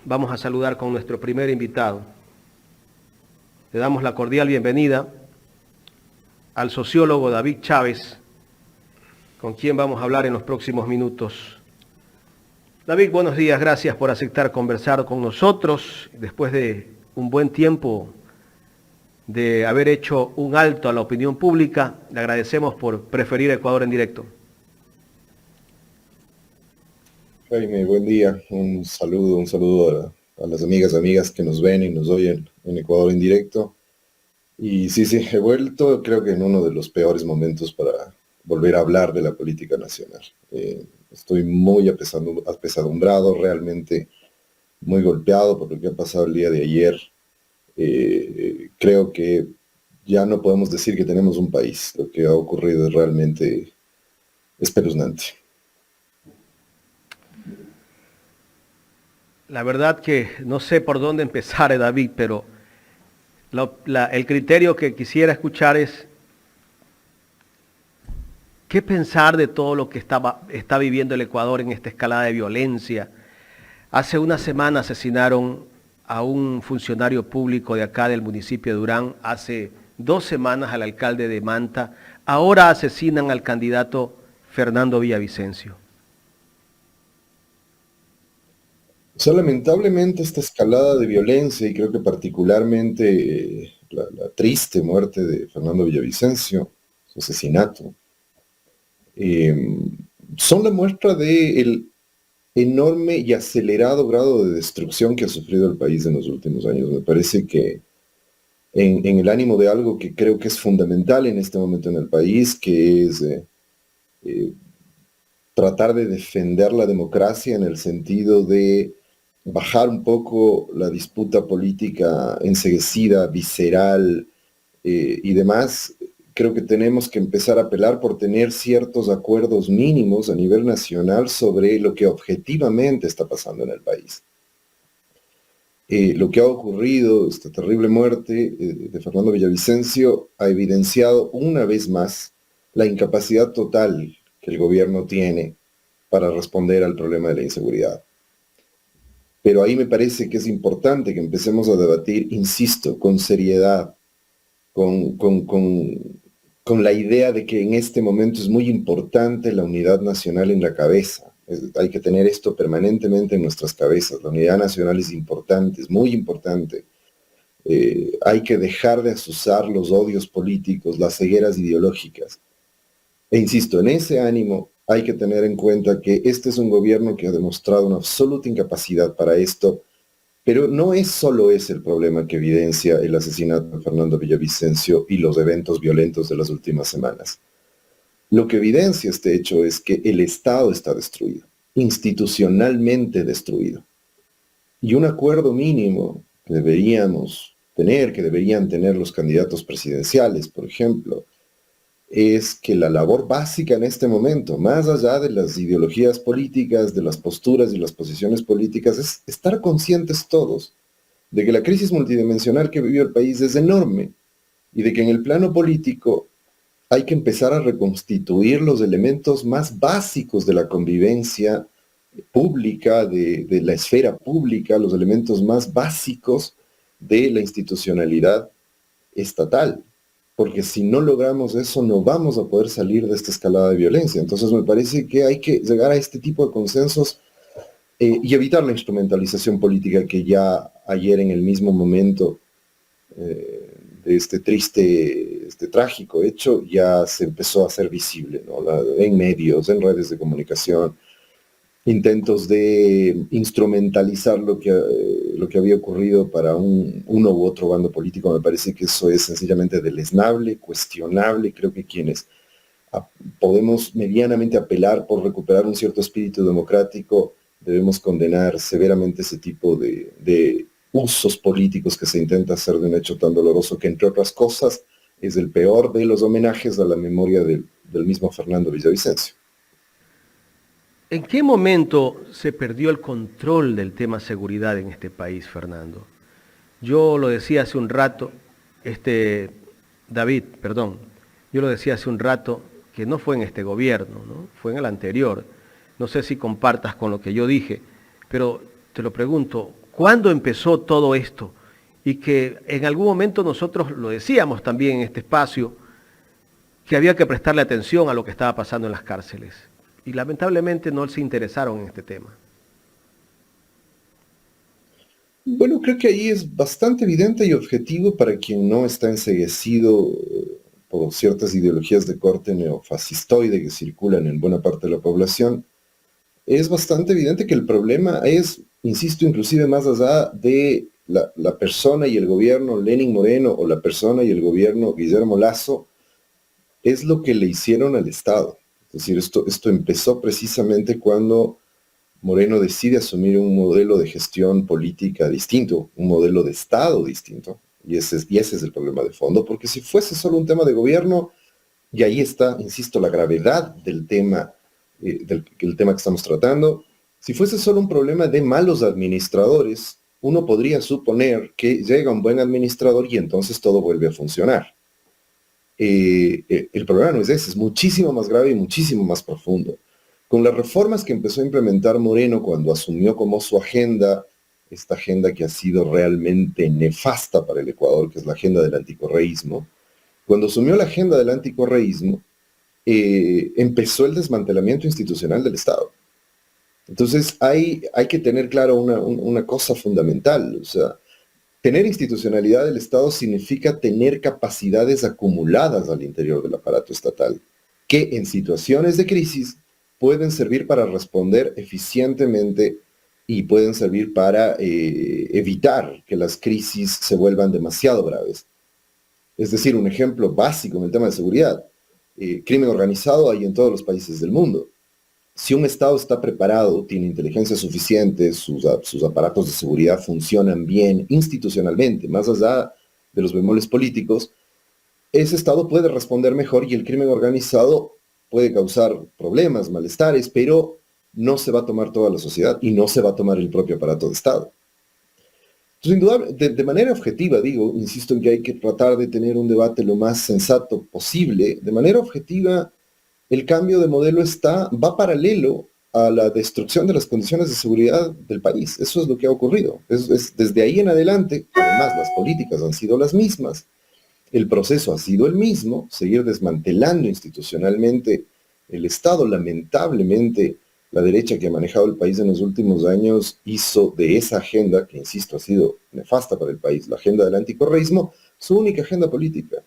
vamos a saludar con nuestro primer invitado. Le damos la cordial bienvenida al sociólogo David Chávez, con quien vamos a hablar en los próximos minutos. David, buenos días, gracias por aceptar conversar con nosotros después de un buen tiempo de haber hecho un alto a la opinión pública. Le agradecemos por preferir Ecuador en directo. Jaime, buen día. Un saludo a las amigas que nos ven y nos oyen en Ecuador en directo. Y sí, he vuelto, creo que en uno de los peores momentos para volver a hablar de la política nacional. Estoy muy apesadumbrado, realmente muy golpeado por lo que ha pasado el día de ayer. Creo que ya no podemos decir que tenemos un país. Lo que ha ocurrido es realmente espeluznante. La verdad que no sé por dónde empezar, David, pero el criterio que quisiera escuchar es qué pensar de todo lo que está viviendo el Ecuador en esta escalada de violencia. Hace una semana asesinaron a un funcionario público de acá del municipio de Durán, hace 2 semanas al alcalde de Manta, ahora asesinan al candidato Fernando Villavicencio. O sea, lamentablemente esta escalada de violencia y creo que particularmente la triste muerte de Fernando Villavicencio, su asesinato, son la muestra del enorme y acelerado grado de destrucción que ha sufrido el país en los últimos años. Me parece que en el ánimo de algo que creo que es fundamental en este momento en el país, que es tratar de defender la democracia en el sentido de bajar un poco la disputa política enceguecida, visceral y demás, creo que tenemos que empezar a apelar por tener ciertos acuerdos mínimos a nivel nacional sobre lo que objetivamente está pasando en el país. Lo que ha ocurrido, esta terrible muerte de Fernando Villavicencio, ha evidenciado una vez más la incapacidad total que el gobierno tiene para responder al problema de la inseguridad. Pero ahí me parece que es importante que empecemos a debatir, insisto, con seriedad, con la idea de que en este momento es muy importante la unidad nacional en la cabeza. Hay que tener esto permanentemente en nuestras cabezas. La unidad nacional es importante, es muy importante. Hay que dejar de azuzar los odios políticos, las cegueras ideológicas. E insisto, en ese ánimo hay que tener en cuenta que este es un gobierno que ha demostrado una absoluta incapacidad para esto, pero no es solo ese el problema que evidencia el asesinato de Fernando Villavicencio y los eventos violentos de las últimas semanas. Lo que evidencia este hecho es que el Estado está destruido, institucionalmente destruido. Y un acuerdo mínimo que deberíamos tener, que deberían tener los candidatos presidenciales, por ejemplo, es que la labor básica en este momento, más allá de las ideologías políticas, de las posturas y las posiciones políticas, es estar conscientes todos de que la crisis multidimensional que vivió el país es enorme y de que en el plano político hay que empezar a reconstituir los elementos más básicos de la convivencia pública, de la esfera pública, los elementos más básicos de la institucionalidad estatal. Porque si no logramos eso, no vamos a poder salir de esta escalada de violencia. Entonces me parece que hay que llegar a este tipo de consensos y evitar la instrumentalización política que ya ayer en el mismo momento de este trágico hecho, ya se empezó a hacer visible, ¿no? En medios, en redes de comunicación, intentos de instrumentalizar lo que había ocurrido para uno u otro bando político. Me parece que eso es sencillamente deleznable, cuestionable. Creo que quienes podemos medianamente apelar por recuperar un cierto espíritu democrático, debemos condenar severamente ese tipo de usos políticos que se intenta hacer de un hecho tan doloroso que, entre otras cosas, es el peor de los homenajes a la memoria del mismo Fernando Villavicencio. ¿En qué momento se perdió el control del tema seguridad en este país, Fernando? Yo lo decía hace un rato, David, perdón, yo lo decía hace un rato que no fue en este gobierno, ¿no? Fue en el anterior. No sé si compartas con lo que yo dije, pero te lo pregunto, cuándo empezó todo esto, y que en algún momento nosotros lo decíamos también en este espacio, que había que prestarle atención a lo que estaba pasando en las cárceles. Y lamentablemente no se interesaron en este tema. Bueno, creo que ahí es bastante evidente y objetivo para quien no está enceguecido por ciertas ideologías de corte neofascistoide que circulan en buena parte de la población. Es bastante evidente que el problema es, insisto, inclusive más allá de la persona y el gobierno Lenín Moreno o la persona y el gobierno Guillermo Lasso, es lo que le hicieron al Estado. Es decir, esto empezó precisamente cuando Moreno decide asumir un modelo de gestión política distinto, un modelo de Estado distinto, y ese es el problema de fondo, porque si fuese solo un tema de gobierno, y ahí está, insisto, la gravedad del tema, el tema que estamos tratando, si fuese solo un problema de malos administradores, uno podría suponer que llega un buen administrador y entonces todo vuelve a funcionar. El problema no es ese, es muchísimo más grave y muchísimo más profundo. Con las reformas que empezó a implementar Moreno cuando asumió como su agenda, esta agenda que ha sido realmente nefasta para el Ecuador, que es la agenda del anticorreísmo, cuando asumió la agenda del anticorreísmo, empezó el desmantelamiento institucional del Estado. Entonces hay que tener claro una cosa fundamental, o sea, tener institucionalidad del Estado significa tener capacidades acumuladas al interior del aparato estatal, que en situaciones de crisis pueden servir para responder eficientemente y pueden servir para evitar que las crisis se vuelvan demasiado graves. Es decir, un ejemplo básico en el tema de seguridad. Crimen organizado hay en todos los países del mundo. Si un Estado está preparado, tiene inteligencia suficiente, sus aparatos de seguridad funcionan bien institucionalmente, más allá de los bemoles políticos, ese Estado puede responder mejor y el crimen organizado puede causar problemas, malestares, pero no se va a tomar toda la sociedad y no se va a tomar el propio aparato de Estado. Entonces, indudable, de manera objetiva, digo, insisto en que hay que tratar de tener un debate lo más sensato posible. De manera objetiva, el cambio de modelo va paralelo a la destrucción de las condiciones de seguridad del país. Eso es lo que ha ocurrido. Desde ahí en adelante, además las políticas han sido las mismas, el proceso ha sido el mismo, seguir desmantelando institucionalmente el Estado. Lamentablemente, la derecha que ha manejado el país en los últimos años hizo de esa agenda, que insisto ha sido nefasta para el país, la agenda del anticorreísmo, su única agenda política.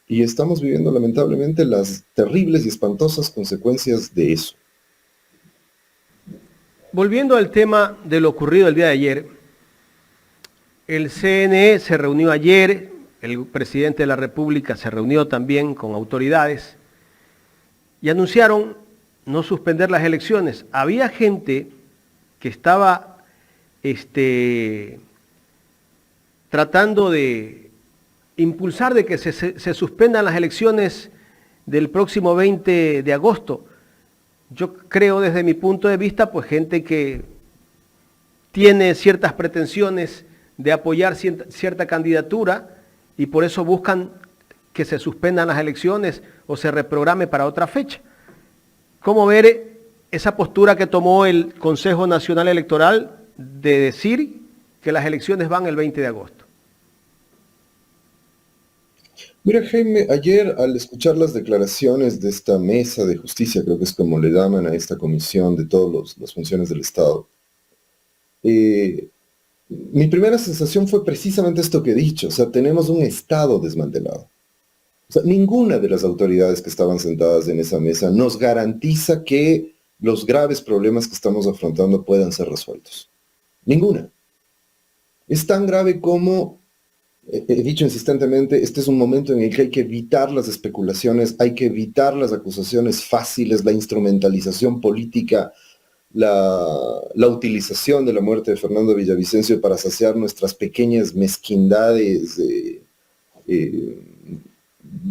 Y estamos viviendo lamentablemente las terribles y espantosas consecuencias de eso. Volviendo al tema de lo ocurrido el día de ayer, el CNE se reunió ayer, el presidente de la República se reunió también con autoridades y anunciaron no suspender las elecciones. Había gente que estaba tratando de impulsar de que se suspendan las elecciones del próximo 20 de agosto. Yo creo desde mi punto de vista, pues gente que tiene ciertas pretensiones de apoyar cierta candidatura y por eso buscan que se suspendan las elecciones o se reprograme para otra fecha. ¿Cómo ver esa postura que tomó el Consejo Nacional Electoral de decir que las elecciones van el 20 de agosto? Mira, Jaime, ayer al escuchar las declaraciones de esta mesa de justicia, creo que es como le llaman a esta comisión de todas las funciones del Estado, mi primera sensación fue precisamente esto que he dicho, o sea, tenemos un Estado desmantelado. O sea, ninguna de las autoridades que estaban sentadas en esa mesa nos garantiza que los graves problemas que estamos afrontando puedan ser resueltos. Ninguna. Es tan grave como, he dicho insistentemente, este es un momento en el que hay que evitar las especulaciones, hay que evitar las acusaciones fáciles, la instrumentalización política, la utilización de la muerte de Fernando Villavicencio para saciar nuestras pequeñas mezquindades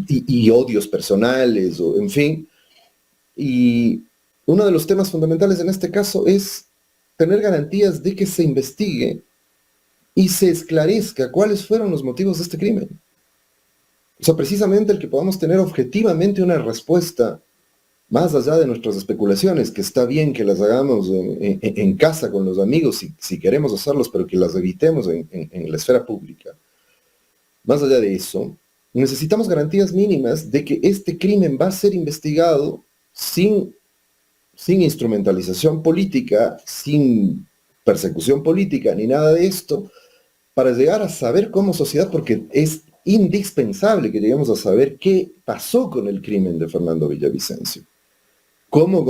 y odios personales, o en fin. Y uno de los temas fundamentales en este caso es tener garantías de que se investigue y se esclarezca cuáles fueron los motivos de este crimen. O sea, precisamente el que podamos tener objetivamente una respuesta más allá de nuestras especulaciones, que está bien que las hagamos en casa con los amigos, si queremos hacerlos, pero que las evitemos en la esfera pública. Más allá de eso, necesitamos garantías mínimas de que este crimen va a ser investigado sin instrumentalización política, sin persecución política, ni nada de esto, para llegar a saber como sociedad, porque es indispensable que lleguemos a saber qué pasó con el crimen de Fernando Villavicencio. Como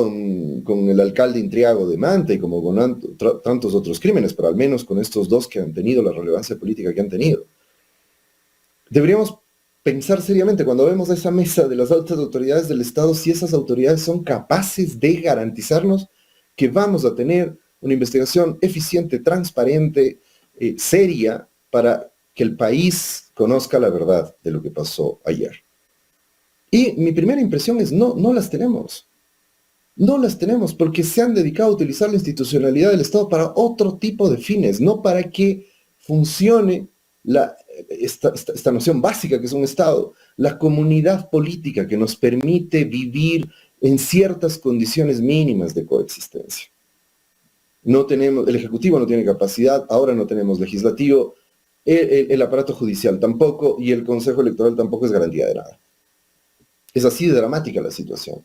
con el alcalde Intriago de Manta y como con tantos otros crímenes, pero al menos con estos dos que han tenido la relevancia política que han tenido. Deberíamos pensar seriamente cuando vemos a esa mesa de las altas autoridades del Estado si esas autoridades son capaces de garantizarnos que vamos a tener una investigación eficiente, transparente, seria, para que el país conozca la verdad de lo que pasó ayer. Y mi primera impresión es no las tenemos. No las tenemos porque se han dedicado a utilizar la institucionalidad del Estado para otro tipo de fines, no para que funcione esta noción básica que es un Estado, la comunidad política que nos permite vivir en ciertas condiciones mínimas de coexistencia. No tenemos, el Ejecutivo no tiene capacidad, ahora no tenemos legislativo, el aparato judicial tampoco y el Consejo Electoral tampoco es garantía de nada. Es así de dramática la situación.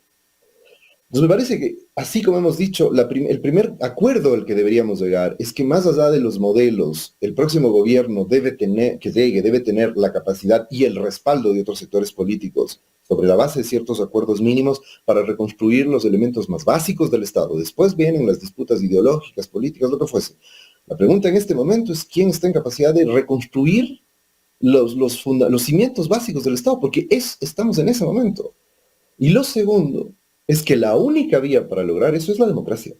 Entonces me parece que, así como hemos dicho, el primer acuerdo al que deberíamos llegar es que más allá de los modelos, el próximo gobierno debe tener la capacidad y el respaldo de otros sectores políticos sobre la base de ciertos acuerdos mínimos para reconstruir los elementos más básicos del Estado. Después vienen las disputas ideológicas, políticas, lo que fuese. La pregunta en este momento es quién está en capacidad de reconstruir los cimientos básicos del Estado, porque estamos en ese momento. Y lo segundo es que la única vía para lograr eso es la democracia.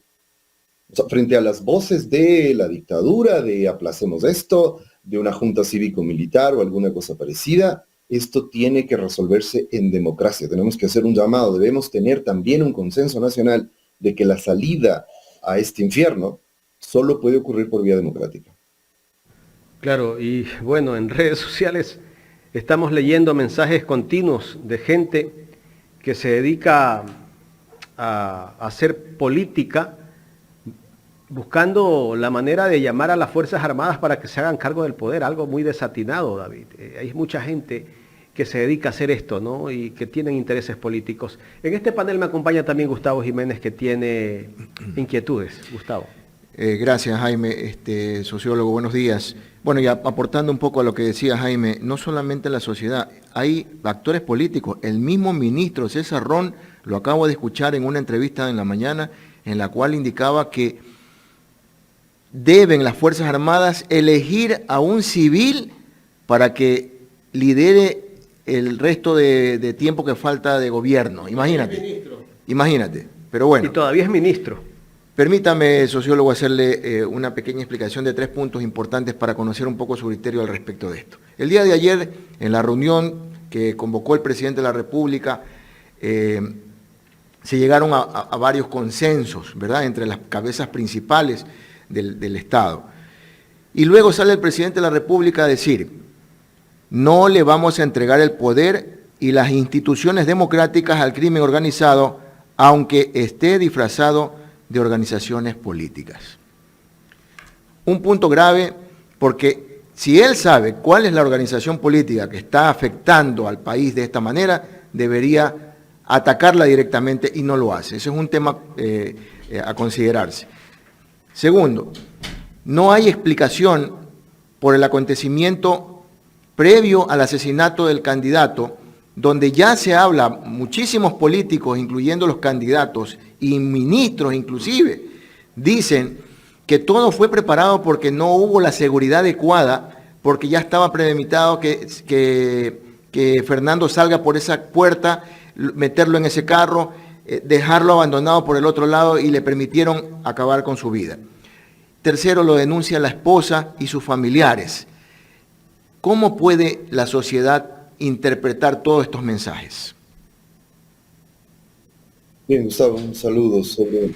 O sea, frente a las voces de la dictadura, de aplacemos esto, de una junta cívico-militar o alguna cosa parecida, esto tiene que resolverse en democracia. Tenemos que hacer un llamado, debemos tener también un consenso nacional de que la salida a este infierno solo puede ocurrir por vía democrática. Claro, y bueno, en redes sociales estamos leyendo mensajes continuos de gente que se dedica a hacer política buscando la manera de llamar a las Fuerzas Armadas para que se hagan cargo del poder, algo muy desatinado, David. Hay mucha gente que se dedica a hacer esto, ¿no? Y que tienen intereses políticos. En este panel me acompaña también Gustavo Jiménez, que tiene inquietudes. Gustavo. Gracias, Jaime, sociólogo, buenos días. Bueno, y aportando un poco a lo que decía Jaime, no solamente en la sociedad, hay actores políticos. El mismo ministro César Ron, lo acabo de escuchar en una entrevista en la mañana, en la cual indicaba que deben las Fuerzas Armadas elegir a un civil para que lidere el resto de tiempo que falta de gobierno. Imagínate, pero bueno. Y todavía es ministro. Permítame, sociólogo, hacerle una pequeña explicación de 3 puntos importantes para conocer un poco su criterio al respecto de esto. El día de ayer, en la reunión que convocó el presidente de la República, se llegaron a varios consensos, ¿verdad?, entre las cabezas principales del Estado. Y luego sale el presidente de la República a decir, no le vamos a entregar el poder y las instituciones democráticas al crimen organizado, aunque esté disfrazado de organizaciones políticas. Un punto grave, porque si él sabe cuál es la organización política que está afectando al país de esta manera, debería atacarla directamente y no lo hace. Ese es un tema a considerarse. Segundo, no hay explicación por el acontecimiento previo al asesinato del candidato, donde ya se habla, muchísimos políticos, incluyendo los candidatos y ministros inclusive, dicen que todo fue preparado porque no hubo la seguridad adecuada, porque ya estaba premeditado que Fernando salga por esa puerta, meterlo en ese carro, dejarlo abandonado por el otro lado y le permitieron acabar con su vida. Tercero, lo denuncia la esposa y sus familiares. ¿Cómo puede la sociedad interpretar todos estos mensajes? Bien, Gustavo, un saludo sobre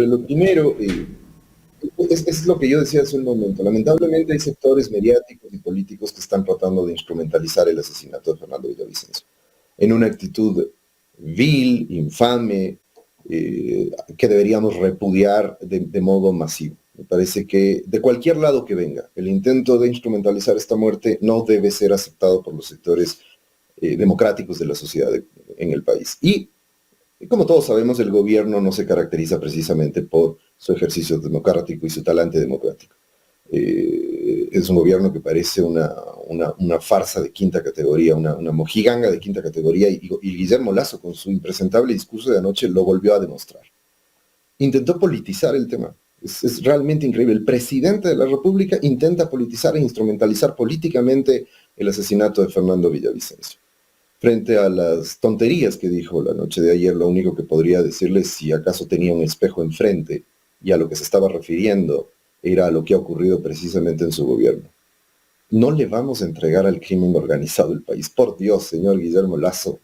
lo primero, es lo que yo decía hace un momento. Lamentablemente hay sectores mediáticos y políticos que están tratando de instrumentalizar el asesinato de Fernando Villavicencio en una actitud vil, infame, que deberíamos repudiar de modo masivo. Me parece que de cualquier lado que venga, el intento de instrumentalizar esta muerte no debe ser aceptado por los sectores democráticos de la sociedad en el país. Y como todos sabemos, el gobierno no se caracteriza precisamente por su ejercicio democrático y su talante democrático. Es un gobierno que parece una farsa de quinta categoría, una mojiganga de quinta categoría, y Guillermo Lasso, con su impresentable discurso de anoche, lo volvió a demostrar. Intentó politizar el tema. Es realmente increíble. El presidente de la República intenta politizar e instrumentalizar políticamente el asesinato de Fernando Villavicencio. Frente a las tonterías que dijo la noche de ayer, lo único que podría decirle es si acaso tenía un espejo enfrente y a lo que se estaba refiriendo era a lo que ha ocurrido precisamente en su gobierno. No le vamos a entregar al crimen organizado el país. Por Dios, señor Guillermo Lasso.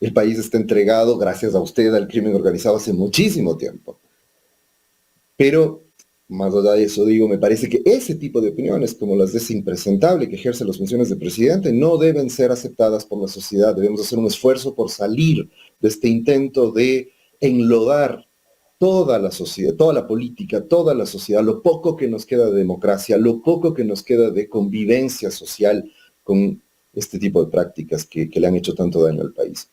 El país está entregado, gracias a usted, al crimen organizado hace muchísimo tiempo. Pero, más allá de eso, digo, me parece que ese tipo de opiniones, como las de ese impresentable que ejerce las funciones de presidente, no deben ser aceptadas por la sociedad. Debemos hacer un esfuerzo por salir de este intento de enlodar toda la sociedad, toda la política, toda la sociedad, lo poco que nos queda de democracia, lo poco que nos queda de convivencia social con este tipo de prácticas que le han hecho tanto daño al país.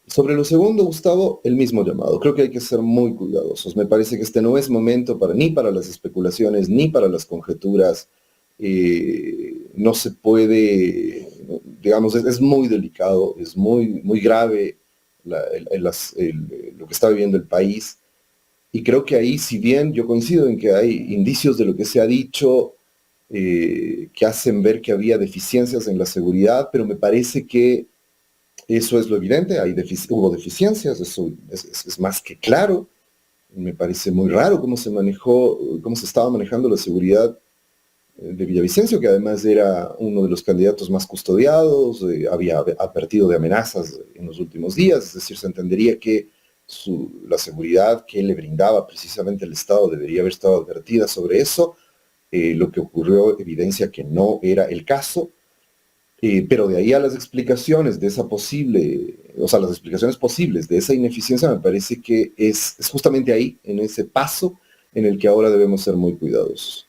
Sobre lo segundo, Gustavo, el mismo llamado. Creo que hay que ser muy cuidadosos. Me parece que este no es momento ni para las especulaciones, ni para las conjeturas. No se puede, digamos, es muy delicado, es muy grave lo que está viviendo el país. Y creo que ahí, si bien yo coincido en que hay indicios de lo que se ha dicho que hacen ver que había deficiencias en la seguridad, pero me parece que eso es lo evidente, hubo deficiencias, eso es más que claro. Me parece muy raro cómo se estaba manejando la seguridad de Villavicencio, que además era uno de los candidatos más custodiados, había advertido de amenazas en los últimos días, es decir, se entendería que la seguridad que le brindaba precisamente el Estado debería haber estado advertida sobre eso. Lo que ocurrió evidencia que no era el caso. Pero de ahí a las explicaciones de esa posible, o sea, las explicaciones posibles de esa ineficiencia, me parece que es justamente ahí, en ese paso, en el que ahora debemos ser muy cuidadosos.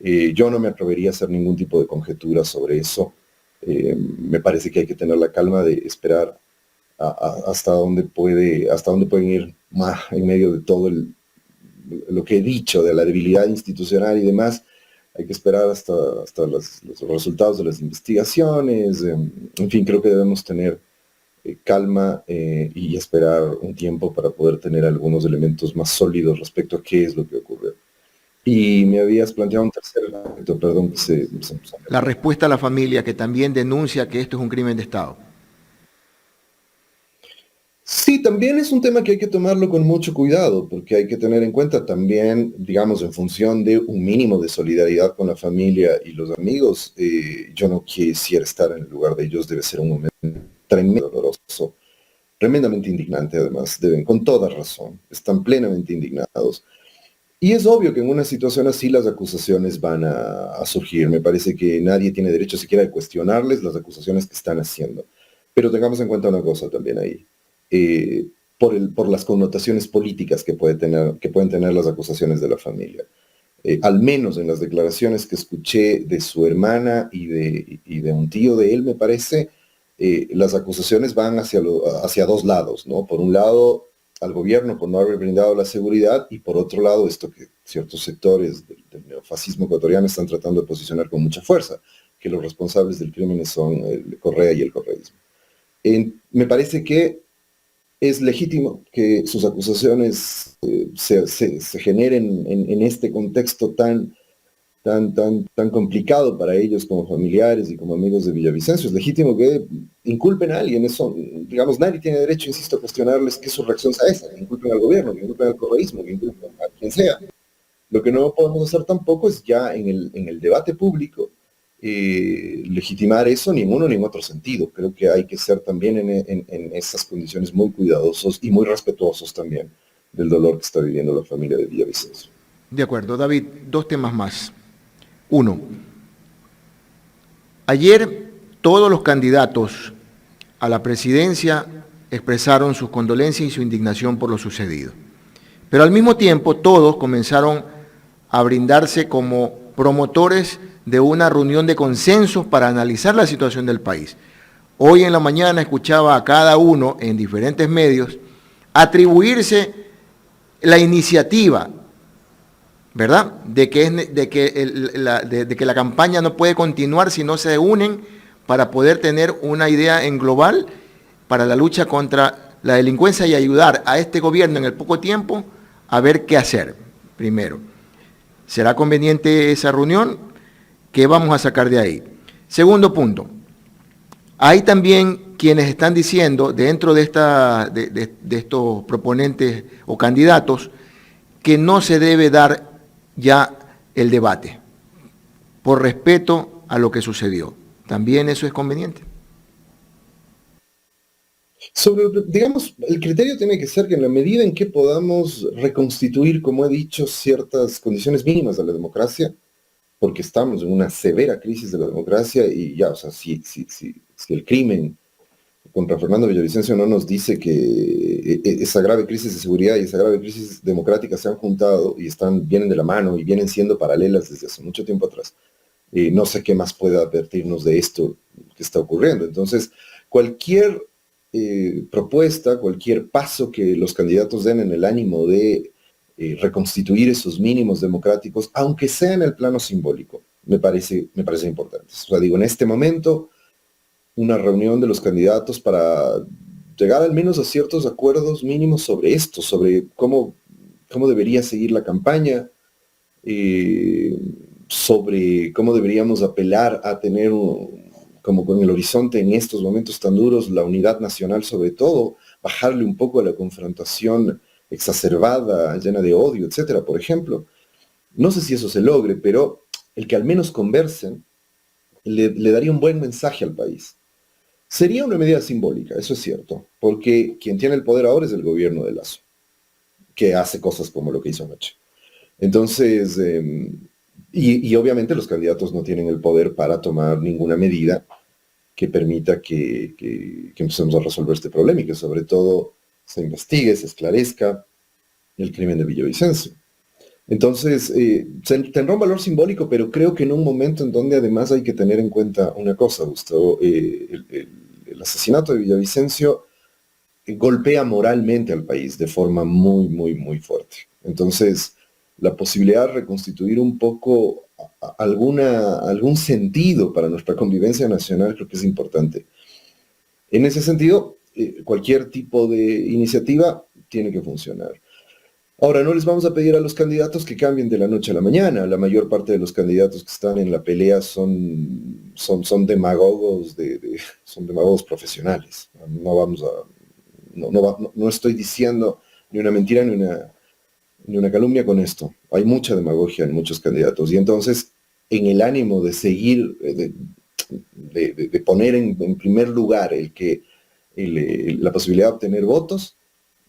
Yo no me atrevería a hacer ningún tipo de conjetura sobre eso. Me parece que hay que tener la calma de esperar hasta dónde pueden ir más en medio de todo lo que he dicho, de la debilidad institucional y demás. Hay que esperar hasta los resultados de las investigaciones. En fin, creo que debemos tener calma y esperar un tiempo para poder tener algunos elementos más sólidos respecto a qué es lo que ocurrió. Y me habías planteado un tercer aspecto, perdón. La respuesta a la familia, que también denuncia que esto es un crimen de Estado. Sí, también es un tema que hay que tomarlo con mucho cuidado, porque hay que tener en cuenta también, digamos, en función de un mínimo de solidaridad con la familia y los amigos, yo no quisiera estar en el lugar de ellos, debe ser un momento tremendo, doloroso, tremendamente indignante además, con toda razón, están plenamente indignados. Y es obvio que en una situación así las acusaciones van a surgir. Me parece que nadie tiene derecho siquiera de cuestionarles las acusaciones que están haciendo. Pero tengamos en cuenta una cosa también ahí. Por las connotaciones políticas que pueden tener las acusaciones de la familia. Al menos en las declaraciones que escuché de su hermana y de un tío de él, me parece, las acusaciones van hacia dos lados, ¿no? Por un lado, al gobierno por no haber brindado la seguridad, y por otro lado, esto que ciertos sectores del neofascismo ecuatoriano están tratando de posicionar con mucha fuerza, que los responsables del crimen son el Correa y el correísmo. Me parece que es legítimo que sus acusaciones se generen en este contexto tan complicado para ellos como familiares y como amigos de Villavicencio. Es legítimo que inculpen a alguien. Eso, digamos, nadie tiene derecho, insisto, a cuestionarles que su reacción sea esa, que inculpen al gobierno, que inculpen al correísmo, que inculpen a quien sea. Lo que no podemos hacer tampoco es ya en el debate público legitimar eso ni en uno ni en otro sentido. Creo que hay que ser también en esas condiciones muy cuidadosos y muy respetuosos también del dolor que está viviendo la familia de Villavicencio. De acuerdo, David, dos temas más. Uno, ayer todos los candidatos a la presidencia expresaron sus condolencias y su indignación por lo sucedido. Pero al mismo tiempo todos comenzaron a brindarse como promotores de una reunión de consensos para analizar la situación del país. Hoy en la mañana escuchaba a cada uno en diferentes medios atribuirse la iniciativa, ¿verdad?, de que la campaña no puede continuar si no se unen para poder tener una idea en global para la lucha contra la delincuencia y ayudar a este gobierno en el poco tiempo a ver qué hacer. Primero, ¿será conveniente esa reunión? ¿Qué vamos a sacar de ahí? Segundo punto, hay también quienes están diciendo, dentro de estos proponentes o candidatos, que no se debe dar ya el debate, por respeto a lo que sucedió. ¿También eso es conveniente? Digamos, el criterio tiene que ser que en la medida en que podamos reconstituir, como he dicho, ciertas condiciones mínimas de la democracia, porque estamos en una severa crisis de la democracia y ya, o sea, si el crimen contra Fernando Villavicencio no nos dice que esa grave crisis de seguridad y esa grave crisis democrática se han juntado y vienen de la mano y vienen siendo paralelas desde hace mucho tiempo atrás, no sé qué más puede advertirnos de esto que está ocurriendo. Entonces, cualquier propuesta, cualquier paso que los candidatos den en el ánimo de reconstituir esos mínimos democráticos, aunque sea en el plano simbólico, me parece importante. O sea, digo, en este momento, una reunión de los candidatos para llegar al menos a ciertos acuerdos mínimos sobre esto, sobre cómo debería seguir la campaña, sobre cómo deberíamos apelar a tener, como con el horizonte en estos momentos tan duros, la unidad nacional sobre todo, bajarle un poco a la confrontación exacerbada, llena de odio, etcétera, por ejemplo. No sé si eso se logre, pero el que al menos conversen le daría un buen mensaje al país. Sería una medida simbólica, eso es cierto, porque quien tiene el poder ahora es el gobierno de Lasso, que hace cosas como lo que hizo anoche. Entonces, y obviamente los candidatos no tienen el poder para tomar ninguna medida que permita que empecemos a resolver este problema y que sobre todo se investigue, se esclarezca el crimen de Villavicencio. Entonces, tendrá un valor simbólico, pero creo que en un momento en donde además hay que tener en cuenta una cosa, Gustavo, el asesinato de Villavicencio golpea moralmente al país de forma muy, muy, muy fuerte. Entonces, la posibilidad de reconstituir un poco algún sentido para nuestra convivencia nacional creo que es importante. En ese sentido, cualquier tipo de iniciativa tiene que funcionar. Ahora, no les vamos a pedir a los candidatos que cambien de la noche a la mañana. La mayor parte de los candidatos que están en la pelea son demagogos, son demagogos profesionales. No estoy diciendo ni una mentira ni una calumnia con esto. Hay mucha demagogia en muchos candidatos. Y entonces, en el ánimo de seguir, de poner en primer lugar la posibilidad de obtener votos,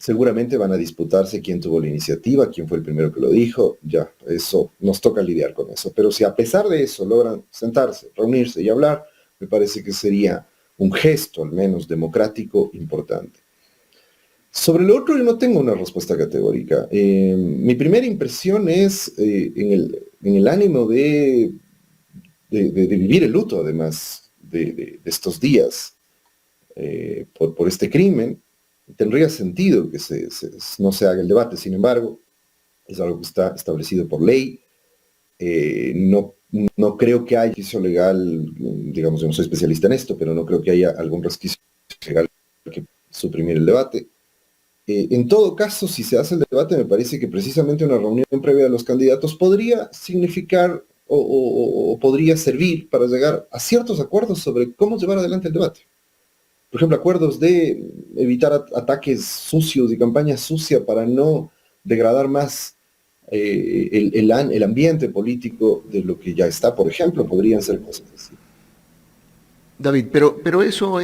seguramente van a disputarse quién tuvo la iniciativa, quién fue el primero que lo dijo, ya, eso, nos toca lidiar con eso. Pero si a pesar de eso logran sentarse, reunirse y hablar, me parece que sería un gesto, al menos democrático, importante. Sobre lo otro yo no tengo una respuesta categórica. Mi primera impresión es en el ánimo de vivir el luto, además de estos días, por este crimen. Tendría sentido que no se haga el debate, sin embargo, es algo que está establecido por ley. No creo que haya resquicio legal, digamos, yo no soy especialista en esto, pero no creo que haya algún resquicio legal que suprimir el debate. En todo caso, si se hace el debate, me parece que precisamente una reunión previa de los candidatos podría significar o podría servir para llegar a ciertos acuerdos sobre cómo llevar adelante el debate. Por ejemplo, acuerdos de evitar ataques sucios y campaña sucia para no degradar más el ambiente político de lo que ya está, por ejemplo, podrían ser cosas así. David, pero eso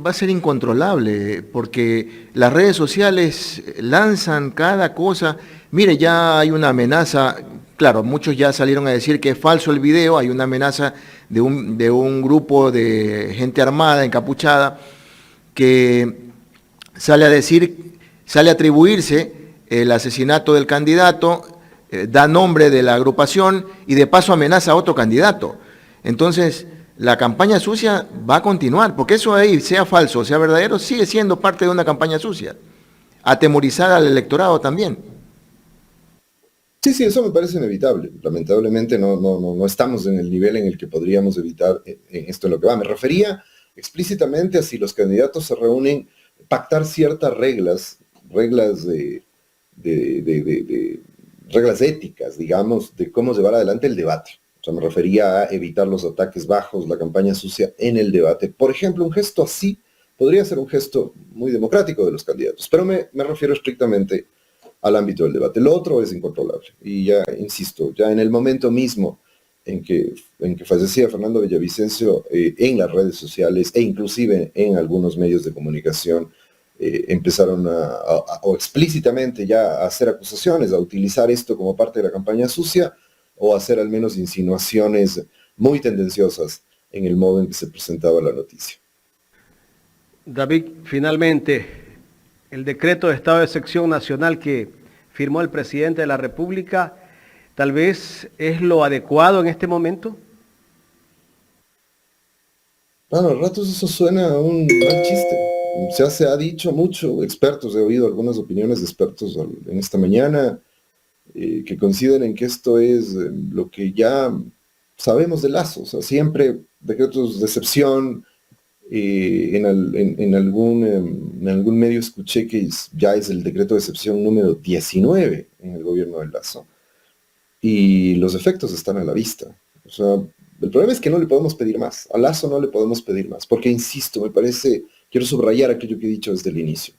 va a ser incontrolable, porque las redes sociales lanzan cada cosa. Mire, ya hay una amenaza, claro, muchos ya salieron a decir que es falso el video, hay una amenaza de un grupo de gente armada, encapuchada, que sale a decir, sale a atribuirse el asesinato del candidato, da nombre de la agrupación y de paso amenaza a otro candidato. Entonces, la campaña sucia va a continuar, porque eso ahí, sea falso o sea verdadero, sigue siendo parte de una campaña sucia. Atemorizar al electorado también. Sí, sí, eso me parece inevitable. Lamentablemente no estamos en el nivel en el que podríamos evitar esto en lo que va. Me refería explícitamente a si los candidatos se reúnen, pactar ciertas reglas reglas éticas, digamos, de cómo llevar adelante el debate. O sea, me refería a evitar los ataques bajos, la campaña sucia en el debate. Por ejemplo, un gesto así podría ser un gesto muy democrático de los candidatos, pero me refiero estrictamente al ámbito del debate. Lo otro es incontrolable. Y ya, insisto, ya en el momento mismo en que fallecía Fernando Villavicencio, en las redes sociales e inclusive en algunos medios de comunicación, empezaron o explícitamente ya a hacer acusaciones, a utilizar esto como parte de la campaña sucia, o hacer al menos insinuaciones muy tendenciosas en el modo en que se presentaba la noticia. David, finalmente, el decreto de estado de excepción nacional que firmó el presidente de la República, tal vez es lo adecuado en este momento. Bueno, a ratos eso suena a un mal chiste. Se ha dicho mucho, expertos, he oído algunas opiniones de expertos en esta mañana, que coinciden en que esto es lo que ya sabemos de Lazo. O sea, siempre decretos de excepción. En algún medio escuché que ya es el decreto de excepción número 19 en el gobierno de Lazo. Y los efectos están a la vista. O sea, el problema es que no le podemos pedir más. A Lazo no le podemos pedir más. Porque, insisto, me parece, quiero subrayar aquello que he dicho desde el inicio.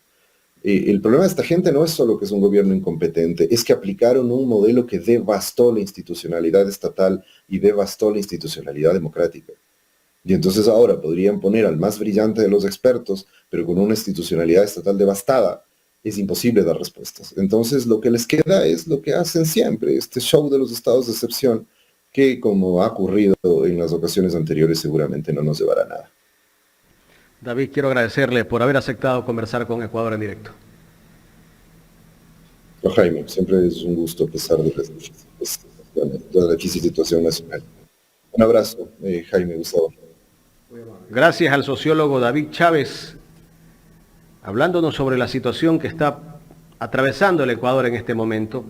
El problema de esta gente no es solo que es un gobierno incompetente, es que aplicaron un modelo que devastó la institucionalidad estatal y devastó la institucionalidad democrática. Y entonces ahora podrían poner al más brillante de los expertos, pero con una institucionalidad estatal devastada, es imposible dar respuestas. Entonces lo que les queda es lo que hacen siempre, este show de los estados de excepción, que como ha ocurrido en las ocasiones anteriores seguramente no nos llevará a nada. David, quiero agradecerle por haber aceptado conversar con Ecuador en directo. No, Jaime, siempre es un gusto a pesar de la difícil situación nacional. Un abrazo, Jaime, Gustavo. Gracias al sociólogo David Chávez, hablándonos sobre la situación que está atravesando el Ecuador en este momento.